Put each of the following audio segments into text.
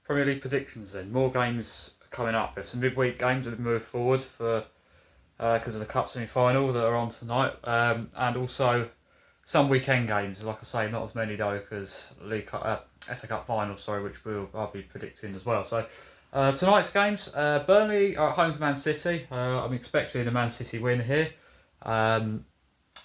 Premier League predictions then. More games coming up. There's some midweek games that have moved forward for because of the Cup semi-final that are on tonight, and also some weekend games. Like I say, not as many though, because FA Cup final, which I'll be predicting as well. So tonight's games, Burnley are at home to Man City. I'm expecting a Man City win here.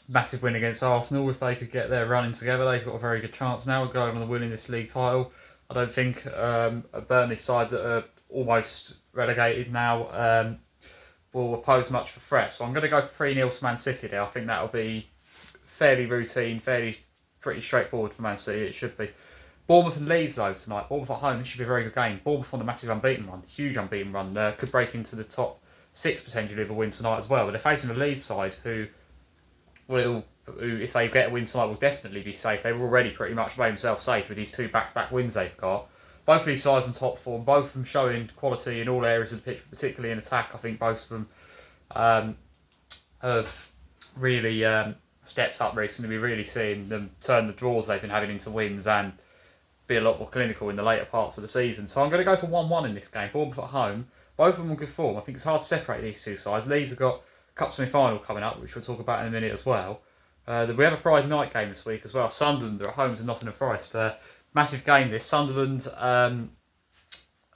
Massive win against Arsenal. If they could get their running together, they've got a very good chance now of going on and winning this league title. I don't think a Burnley side that are almost relegated now will oppose much for threat. So I'm going to go for 3-0 to Man City there. I think that'll be fairly routine, pretty straightforward for Man City. It should be. Bournemouth and Leeds though tonight. Bournemouth at home. This should be a very good game. Bournemouth on a massive unbeaten run, huge unbeaten run. Could break into the top 6 potentially with a win tonight as well. But they're facing a Leeds side who, if they get a win tonight, will definitely be safe. They've already pretty much made themselves safe with these 2 back-to-back wins they've got. Both of these sides in top form, both of them showing quality in all areas of the pitch, particularly in attack. I think both of them have really stepped up recently. We're really seeing them turn the draws they've been having into wins and be a lot more clinical in the later parts of the season. So I'm going to go for 1-1 in this game. Bournemouth at home. Both of them on good form. I think it's hard to separate these two sides. Leeds have got Cup semi-final coming up, which we'll talk about in a minute as well. We have a Friday night game this week as well. Sunderland are at home to Nottingham Forest. Massive game this. Sunderland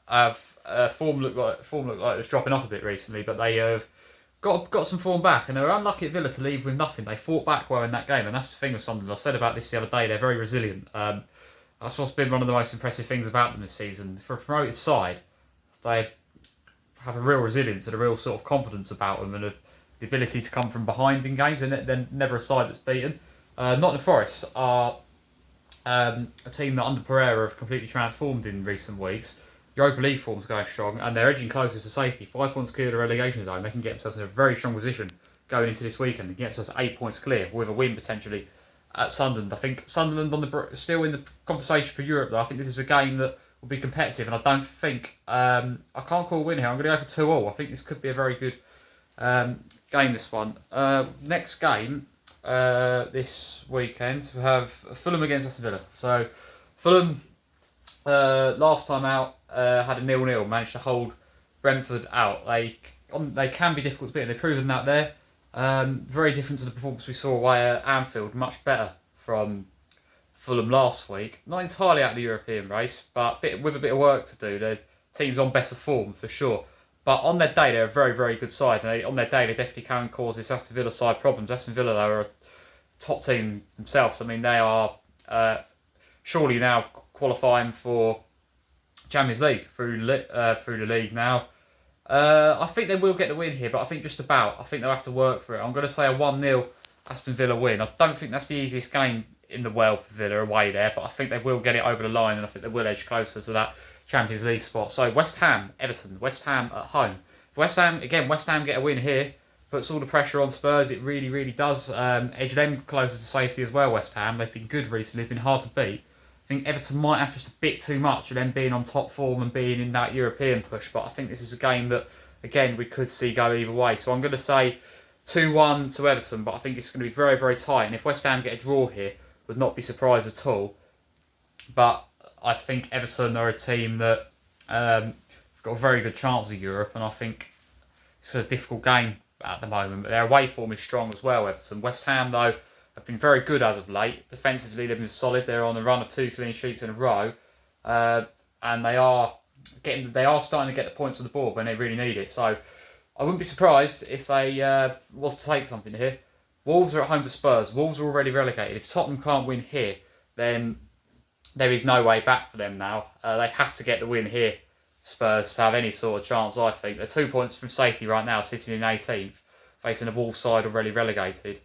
have form looked like it was dropping off a bit recently, but they have got some form back, and they were unlucky at Villa to leave with nothing. They fought back well in that game, and that's the thing with Sunderland. I said about this the other day. They're very resilient. That's what's been one of the most impressive things about them this season. For a promoted side, they have a real resilience and a real sort of confidence about them, and the ability to come from behind in games, and they're never a side that's beaten. Nottingham Forest are a team that under Pereira have completely transformed in recent weeks. Europa League form's going strong, and they're edging closer to safety. 5 points clear of the relegation zone. They can get themselves in a very strong position going into this weekend and get themselves 8 points clear with a win potentially at Sunderland. I think Sunderland still in the conversation for Europe though. I think this is a game that will be competitive, and I don't think I can't call a win here. I'm going to go for 2-2. I think this could be a very good game, this one. Next game this weekend we have Fulham against Aston Villa. So Fulham last time out had a 0-0, managed to hold Brentford out. They can be difficult to beat, and they've proven that there. Very different to the performance we saw away at Anfield, much better from Fulham last week. Not entirely out of the European race, but with a bit of work to do. There's teams on better form for sure. But on their day, they're a very, very good side. And on their day, they definitely can cause this Aston Villa side problems. Aston Villa, though, are a top team themselves. I mean, they are surely now qualifying for Champions League through the league now. I think they will get the win here, but I think just about. I think they'll have to work for it. I'm going to say a 1-0 Aston Villa win. I don't think that's the easiest game in the world for Villa away there, but I think they will get it over the line, and I think they will edge closer to that Champions League spot. So West Ham, Everton. West Ham at home. West Ham get a win here. Puts all the pressure on Spurs. It really, really does edge them closer to safety as well, West Ham. They've been good recently. They've been hard to beat. I think Everton might have just a bit too much of them being on top form and being in that European push, but I think this is a game that, again, we could see go either way. So I'm going to say 2-1 to Everton, but I think it's going to be very, very tight. And if West Ham get a draw here, would not be surprised at all. But I think Everton are a team that have got a very good chance of Europe, and I think it's a difficult game at the moment. But their away form is strong as well, Everton. West Ham, though, have been very good as of late. Defensively, they've been solid. They're on a run of 2 clean sheets in a row, and they are starting to get the points on the board when they really need it. So I wouldn't be surprised if they was to take something here. Wolves are at home to Spurs. Wolves are already relegated. If Tottenham can't win here, then there is no way back for them now. They have to get the win here, Spurs, to have any sort of chance, I think. They're 2 points from safety right now, sitting in 18th, facing a Wolves side already relegated.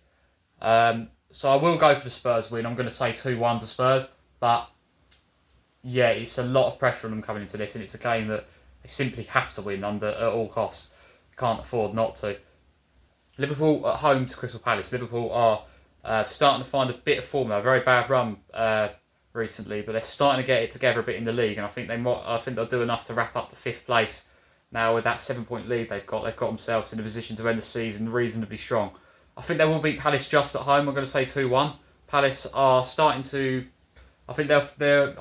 So I will go for the Spurs win. I'm going to say 2-1 to Spurs. But, yeah, it's a lot of pressure on them coming into this, and it's a game that they simply have to win at all costs. Can't afford not to. Liverpool at home to Crystal Palace. Liverpool are starting to find a bit of form. A very bad run recently, but they're starting to get it together a bit in the league, and I think they'll do enough to wrap up the 5th place now with that 7-point lead they've got. They've got themselves in a position to end the season reasonably strong. I think they will beat Palace just at home. I'm going to say 2-1. Palace are starting to I think I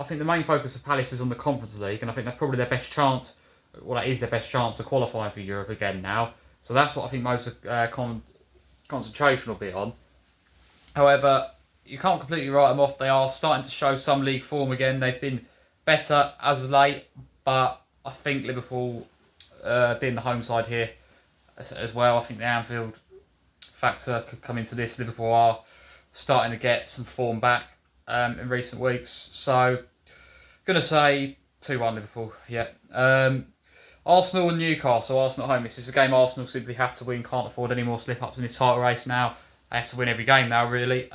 think the main focus of Palace is on the Conference League, and I think that's probably their best chance. Well, that is their best chance of qualifying for Europe again now. So that's what I think most concentration will be on. However, you can't completely write them off. They are starting to show some league form again. They've been better as of late, but I think Liverpool being the home side here as well, I think the Anfield factor could come into this. Liverpool are starting to get some form back in recent weeks. So, going to say 2-1 Liverpool, yeah. Arsenal and Newcastle, Arsenal at home. This is a game Arsenal simply have to win, can't afford any more slip-ups in this title race now. They have to win every game now, really.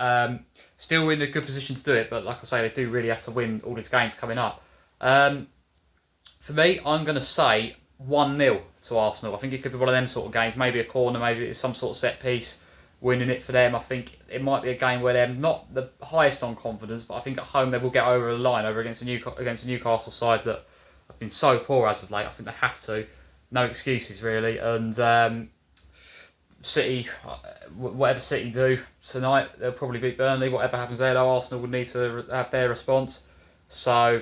Still in a good position to do it, but like I say, they do really have to win all these games coming up. For me, I'm going to say 1-0 to Arsenal. I think it could be one of them sort of games, maybe a corner, maybe it's some sort of set piece, winning it for them. I think it might be a game where they're not the highest on confidence, but I think at home they will get over the line against a Newcastle side that have been so poor as of late. I think they have to. No excuses really. And City, whatever City do tonight, they'll probably beat Burnley. Whatever happens there, though, Arsenal would need to have their response. So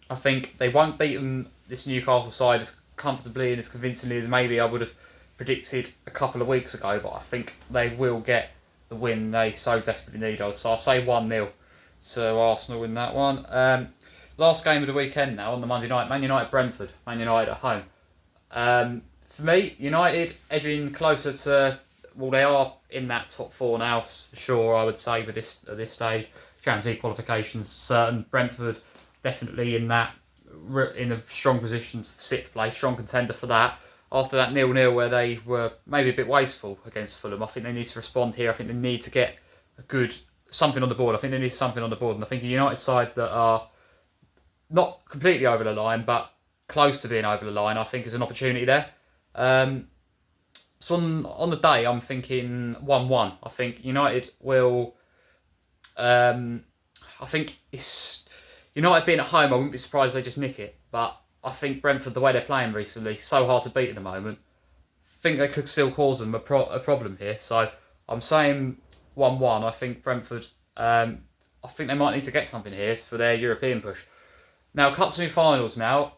I think they won't beat them, this Newcastle side, as comfortably and as convincingly as maybe I would have predicted a couple of weeks ago. But I think they will get the win they so desperately need. So I'll say 1-0 to Arsenal in that one. Last game of the weekend now on the Monday night, Man United Brentford. Man United at home. For me, United edging closer to, well, they are in that top four now for sure. I would say at this stage, Champions League qualifications certain. Brentford definitely in a strong position for sixth place, strong contender for that. After that 0-0 where they were maybe a bit wasteful against Fulham, I think they need to respond here. I think they need to get something on the board. I think they need something on the board, and I think a United side that are not completely over the line, but close to being over the line, I think is an opportunity there. So on the day, I'm thinking 1-1. I think United will. I think it's United being at home. I wouldn't be surprised if they just nick it. But I think Brentford, the way they're playing recently, so hard to beat at the moment. I think they could still cause them a problem here. So I'm saying 1-1. I think Brentford. I think they might need to get something here for their European push. Now, cup semi-finals now.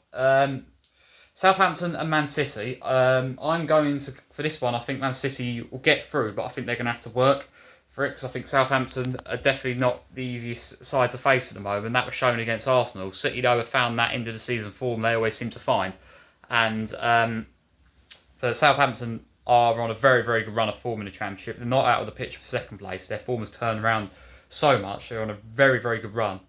Southampton and Man City. I'm going to, for this one, I think Man City will get through, but I think they're going to have to work for it, because I think Southampton are definitely not the easiest side to face at the moment. That was shown against Arsenal. City, though, have found that end of the season form they always seem to find. And for Southampton are on a very, very good run of form in the Championship. They're not out of the pitch for second place. Their form has turned around so much. They're on a very, very good run.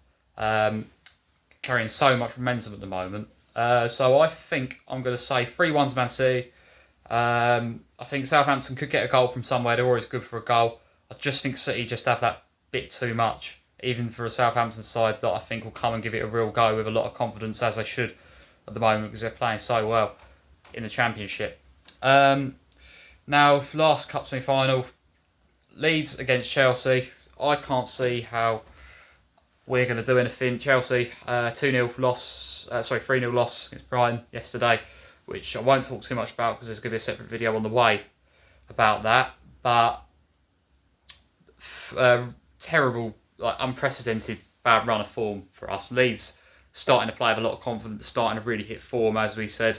Carrying so much momentum at the moment. So I think I'm going to say 3-1 to Man City. I think Southampton could get a goal from somewhere. They're always good for a goal. I just think City just have that bit too much, even for a Southampton side that I think will come and give it a real go with a lot of confidence, as they should at the moment, because they're playing so well in the Championship. Now, last cup semi-final, Leeds against Chelsea. I can't see how we're going to do anything. Chelsea 3-0 loss against Brighton yesterday, which I won't talk too much about because there's going to be a separate video on the way about that. But terrible, unprecedented bad run of form for us. Leeds starting to play with a lot of confidence, starting to really hit form, as we said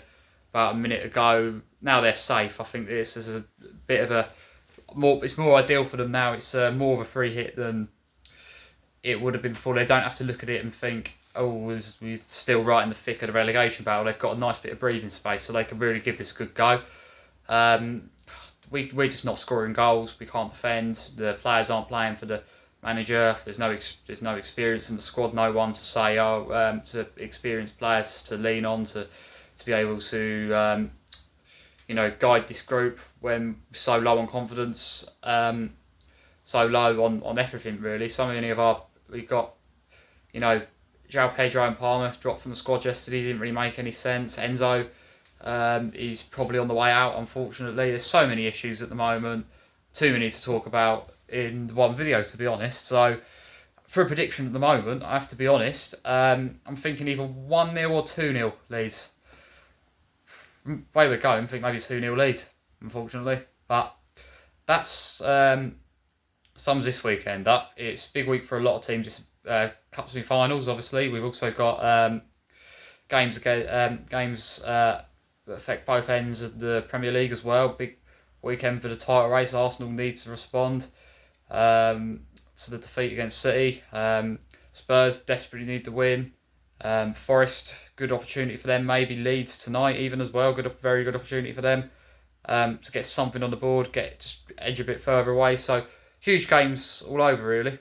about a minute ago. Now they're safe. I think this is a bit of it's more ideal for them now. It's more of a free hit than it would have been before. They don't have to look at it and think, oh, we're still right in the thick of the relegation battle. They've got a nice bit of breathing space, so they can really give this a good go. We're just not scoring goals. We can't defend. The players aren't playing for the manager. There's no experience in the squad. No one to say, to experienced players to lean on to be able to guide this group when we're so low on confidence, so low on everything really. We've got, João Pedro and Palmer dropped from the squad yesterday. Didn't really make any sense. Enzo is probably on the way out, unfortunately. There's so many issues at the moment, too many to talk about in one video, to be honest. So for a prediction at the moment, I have to be honest, I'm thinking either 1-0 or 2-0 Leeds. Way we're going, I think maybe 2-0 Leeds, unfortunately. But that's sums this weekend up. It's a big week for a lot of teams. It's cup semi-finals. Obviously, we've also got games that affect both ends of the Premier League as well. Big weekend for the title race. Arsenal need to respond to the defeat against City. Spurs desperately need to win. Forest, good opportunity for them. Maybe Leeds tonight even as well. Very good opportunity for them to get something on the board, just edge a bit further away. So huge games all over really.